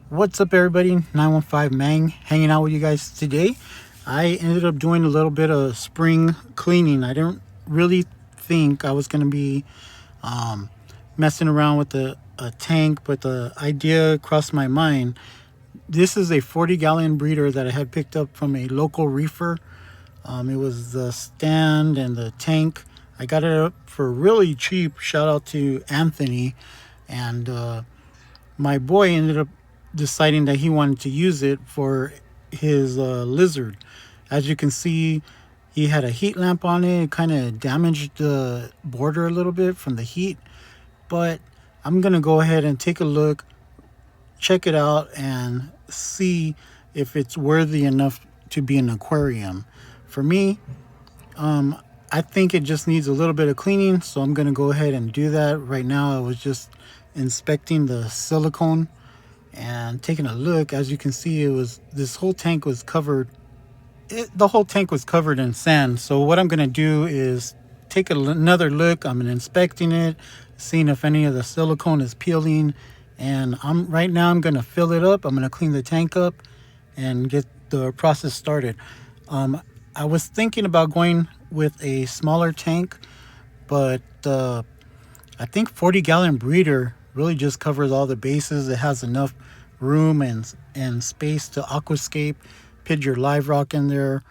What's up, everybody? 915 Mang hanging out with you guys today. I ended up doing a little bit of spring cleaning. I didn't really think I was going to be messing around with a tank, but the idea crossed my mind. This is a 40-gallon breeder that I had picked up from a local reefer. It was the stand and the tank. I got it up for really cheap. Shout out to Anthony. And my boy ended up deciding that he wanted to use it for his lizard. As you can see, he had a heat lamp on it. It kind of damaged the border a little bit from the heat. But I'm going to go ahead and take a look, check it out, and see if it's worthy enough to be an aquarium. For me, I think it just needs a little bit of cleaning, so I'm going to go ahead and do that. Right now, I was just inspecting the silicone and taking a look. As you can see, this whole tank was covered. The whole tank was covered in sand. So what I'm going to do is take another look. I'm inspecting it, seeing if any of the silicone is peeling. And right now I'm going to fill it up. I'm going to clean the tank up and get the process started. I was thinking about going with a smaller tank, but I think 40-gallon breeder really just covers all the bases. It has enough room and space to aquascape, put your live rock in there,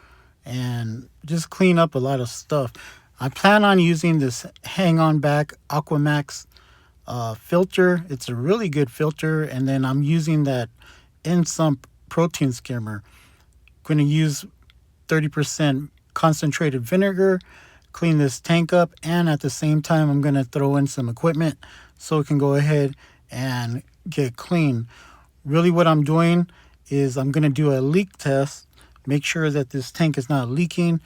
and just clean up a lot of stuff. I plan on using this hang-on back AQUAmax filter. It's a really good filter, and then I'm using that sump protein skimmer. Going to use 30% concentrated vinegar, clean this tank up, and at the same time I'm going to throw in some equipment so it can go ahead and get clean. Really what I'm doing is I'm going to do a leak test, make sure that this tank is not leaking.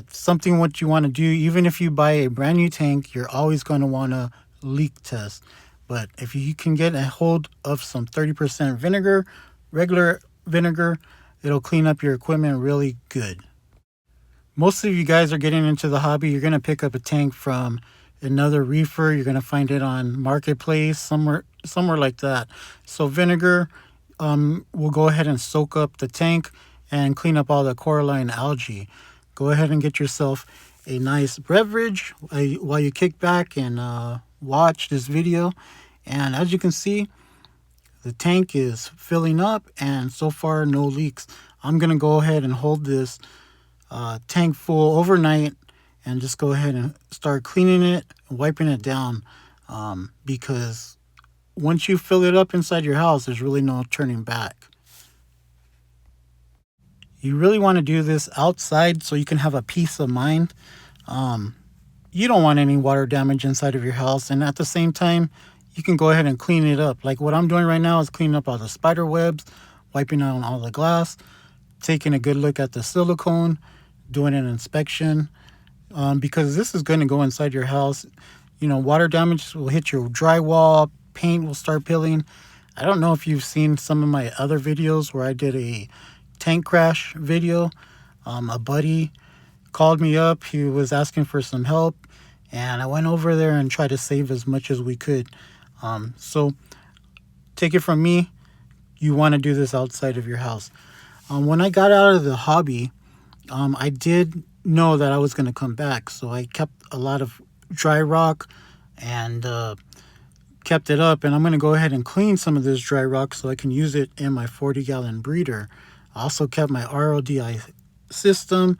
Something what you want to do, even if you buy a brand new tank, you're always going to want to leak test. But if you can get a hold of some 30% vinegar, regular vinegar, it'll clean up your equipment really good. Most of you guys are getting into the hobby. You're going to pick up a tank from another reefer. You're going to find it on Marketplace, somewhere like that. So vinegar will go ahead and soak up the tank and clean up all the coralline algae. Go ahead and get yourself a nice beverage while you kick back and watch this video. And as you can see, the tank is filling up, and so far no leaks. I'm going to go ahead and hold this tank full overnight and just go ahead and start cleaning it, wiping it down, because once you fill it up inside your house, there's really no turning back. You really want to do this outside so you can have a peace of mind. You don't want any water damage inside of your house, and at the same time, you can go ahead and clean it up. Like what I'm doing right now is cleaning up all the spider webs, wiping out all the glass, taking a good look at the silicone, doing an inspection, because this is going to go inside your house. You know, water damage will hit your drywall, paint will start peeling. I don't know if you've seen some of my other videos where I did a tank crash video. A buddy called me up. He was asking for some help, and I went over there and tried to save as much as we could. So take it from me, you want to do this outside of your house. When I got out of the hobby, I did know that I was going to come back, so I kept a lot of dry rock and kept it up, and I'm going to go ahead and clean some of this dry rock so I can use it in my 40-gallon breeder. I also kept my RODI system,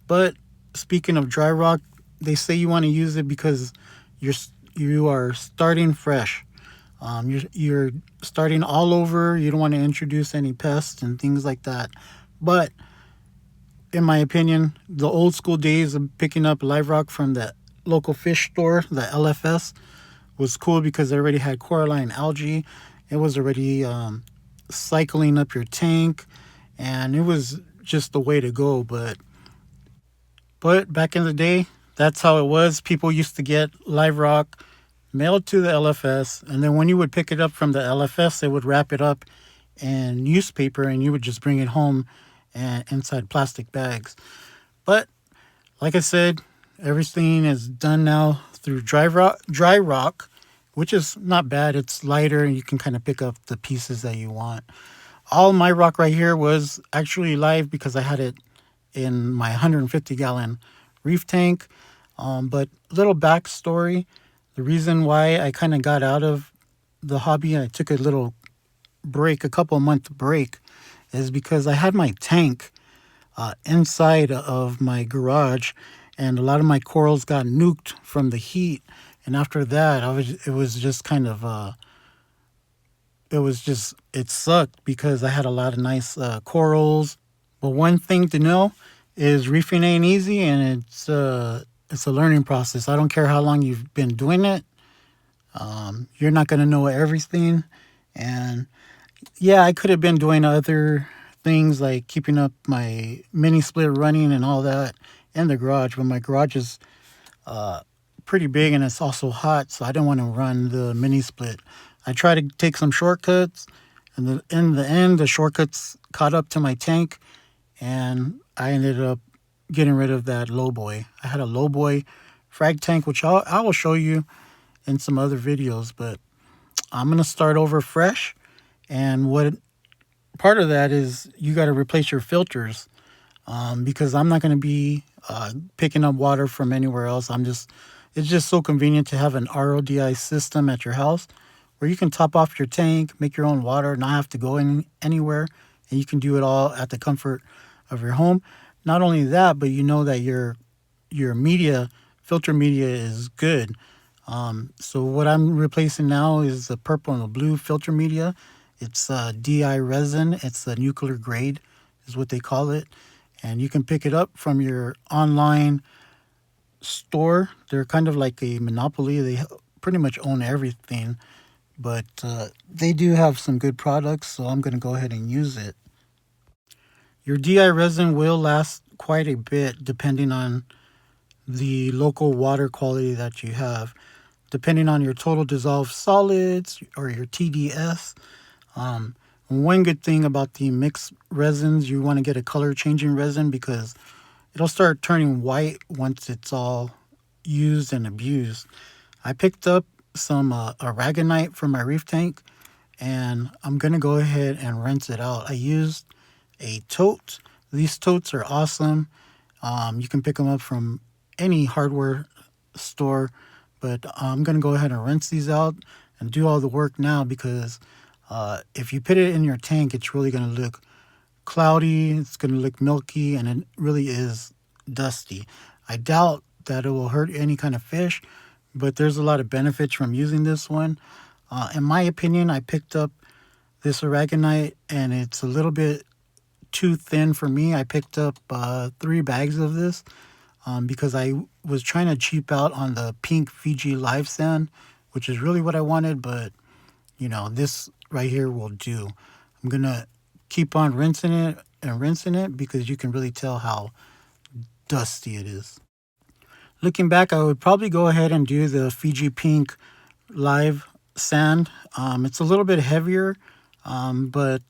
but speaking of dry rock, they say you want to use it because you are starting fresh. You're starting all over. You don't want to introduce any pests and things like that. But in my opinion, the old school days of picking up live rock from the local fish store, the LFS, was cool because they already had coralline algae. It was already cycling up your tank, and it was just the way to go. But back in the day, that's how it was. People used to get live rock mailed to the LFS, and then when you would pick it up from the LFS, they would wrap it up in newspaper, and you would just bring it home and inside plastic bags. But like I said, everything is done now through dry rock, which is not bad. It's lighter and you can kind of pick up the pieces that you want. All my rock right here was actually live because I had it in my 150-gallon reef tank. But little backstory, the reason why I kind of got out of the hobby, I took a little break, a couple month break, is because I had my tank inside of my garage, and a lot of my corals got nuked from the heat. And after that, it was just kind of it sucked because I had a lot of nice corals. But one thing to know is reefing ain't easy, and it's a learning process. I don't care how long you've been doing it. You're not going to know everything. And yeah, I could have been doing other things like keeping up my mini split running and all that in the garage, but my garage is pretty big and it's also hot, so I don't want to run the mini split. I try to take some shortcuts, and in the end, the shortcuts caught up to my tank, and I ended up getting rid of that low boy. I had a low boy frag tank, which I will show you in some other videos, but I'm going to start over fresh. And what part of that is you got to replace your filters, because I'm not going to be picking up water from anywhere else. It's just so convenient to have an RODI system at your house where you can top off your tank, make your own water, not have to go anywhere, and you can do it all at the comfort of your home. Not only that, but you know that your filter media is good. So what I'm replacing now is the purple and the blue filter media. It's DI resin. It's the nuclear grade is what they call it. And you can pick it up from your online store. They're kind of like a monopoly. They pretty much own everything. But they do have some good products, so I'm going to go ahead and use it. Your DI resin will last quite a bit depending on the local water quality that you have. Depending on your total dissolved solids or your TDS. One good thing about the mixed resins, you want to get a color changing resin because it'll start turning white once it's all used and abused. I picked up some aragonite from my reef tank, and I'm going to go ahead and rinse it out. I used a tote. These totes are awesome. You can pick them up from any hardware store, but I'm going to go ahead and rinse these out and do all the work now because if you put it in your tank, it's really going to look cloudy, it's going to look milky, and it really is dusty. I doubt that it will hurt any kind of fish, but there's a lot of benefits from using this one. In my opinion, I picked up this aragonite, and it's a little bit too thin for me. I picked up 3 bags of this because I was trying to cheap out on the pink Fiji live sand, which is really what I wanted, but this right here will do. I'm gonna keep on rinsing it because you can really tell how dusty it is. Looking back, I would probably go ahead and do the Fiji pink live sand. It's a little bit heavier, but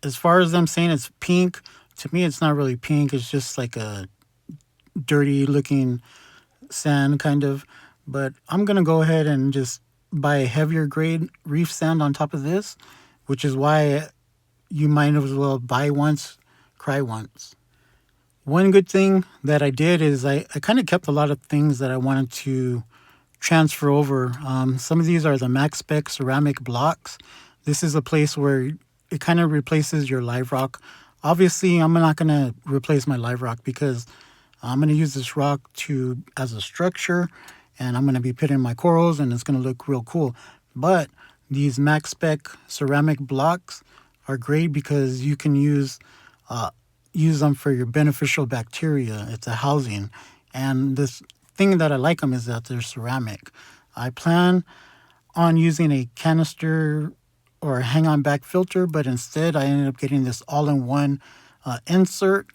as far as them saying it's pink, to me it's not really pink. It's just like a dirty looking sand kind of. But I'm gonna go ahead and just buy a heavier grade reef sand on top of this, which is why you might as well buy once, cry once. One good thing that I did is I kind of kept a lot of things that I wanted to transfer over. Some of these are the max spec ceramic blocks. This is a place where it kind of replaces your live rock. Obviously, I'm not going to replace my live rock because I'm going to use this rock as a structure, and I'm going to be putting my corals, and it's going to look real cool. But these max spec ceramic blocks are great because you can use them for your beneficial bacteria. It's a housing. And this thing that I like them is that they're ceramic. I plan on using a canister or a hang-on back filter, but instead I ended up getting this all-in-one insert.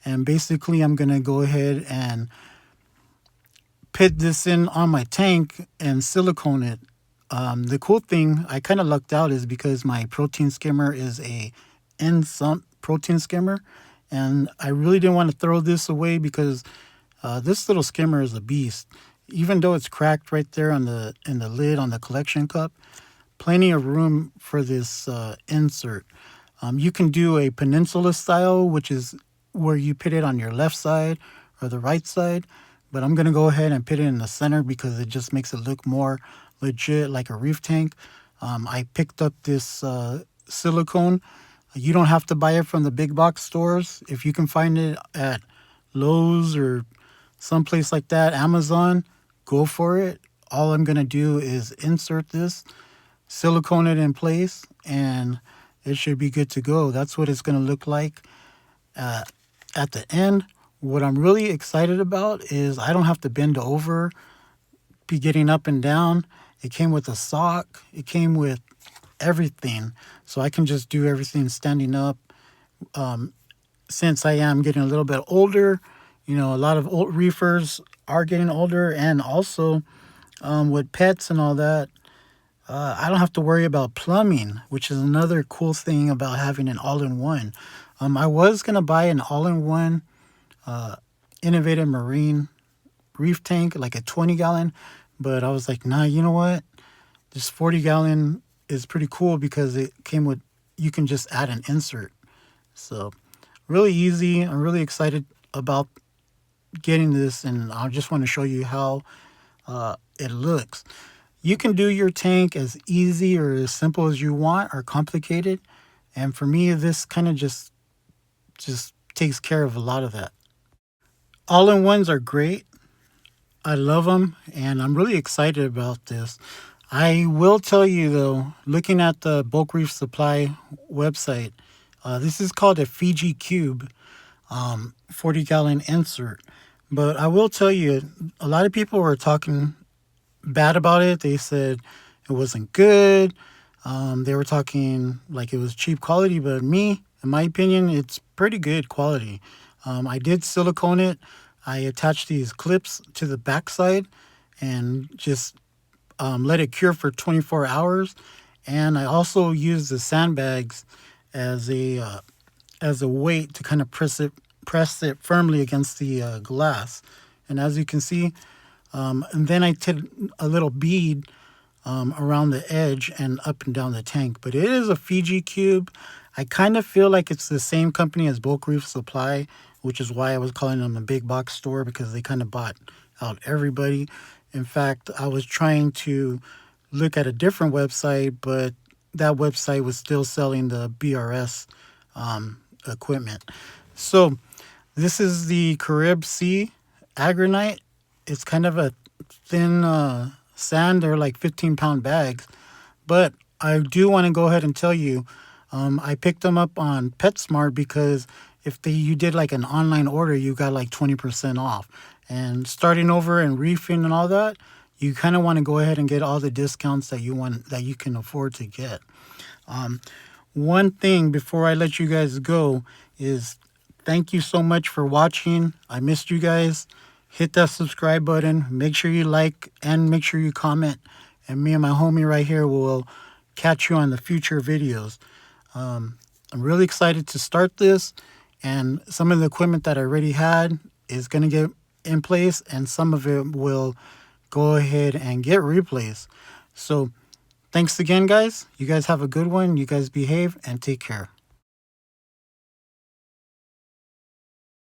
And basically I'm going to go ahead and put this in on my tank and silicone it. The cool thing, I kind of lucked out, is because my protein skimmer is a sump protein skimmer, and I really didn't want to throw this away because this little skimmer is a beast. even though it's cracked right there on the in the lid on the collection cup, plenty of room for this insert. You can do a peninsula style, which is where you put it on your left side or the right side, but I'm going to go ahead and put it in the center because it just makes it look more legit, like a reef tank. I picked up this silicone. You don't have to buy it from the big box stores. If you can find it at Lowe's or someplace like that, Amazon, go for it. All I'm going to do is insert this, silicone it in place, and it should be good to go. That's what it's going to look like at the end. What I'm really excited about is I don't have to bend over, be getting up and down. It came with a sock. It came with everything. So I can just do everything standing up. Since I am getting a little bit older, you know, a lot of old reefers are getting older, and also with pets and all that, I don't have to worry about plumbing, which is another cool thing about having an all-in-one. I was going to buy an all-in-one innovative marine reef tank, like a 20-gallon, but I was like, nah, you know what? This 40-gallon is pretty cool because it came with, you can just add an insert. So really easy. I'm really excited about getting this, and I just want to show you how it looks. You can do your tank as easy or as simple as you want, or complicated. And for me, this kind of just takes care of a lot of that. All-in-ones are great. I love them, and I'm really excited about this. I will tell you though, looking at the Bulk Reef Supply website, this is called a Fiji Cube 40-gallon insert. But I will tell you, a lot of people were talking bad about it. They said it wasn't good. They were talking like it was cheap quality, but me, in my opinion, it's pretty good quality. I did silicone it. I attached these clips to the backside and just let it cure for 24 hours. And I also used the sandbags as a weight to kind of press it firmly against the glass. And as you can see, and then I did a little bead around the edge and up and down the tank. But it is a Fiji Cube. I kind of feel like it's the same company as Bulk Reef Supply, which is why I was calling them a big box store, because they kind of bought out everybody. In fact, I was trying to look at a different website, but that website was still selling the BRS equipment. So this is the Carib Sea Agranite. It's kind of a thin sand. They're like 15-pound bags. But I do want to go ahead and tell you, I picked them up on PetSmart because if you did like an online order, you got like 20% off. And starting over and reefing and all that, you kind of want to go ahead and get all the discounts that you can afford to get. One thing before I let you guys go is thank you so much for watching. I missed you guys. Hit that subscribe button. Make sure you like and make sure you comment. And me and my homie right here will catch you on the future videos. I'm really excited to start this. And some of the equipment that I already had is going to get in place. And some of it will go ahead and get replaced. So thanks again, guys. You guys have a good one. You guys behave and take care.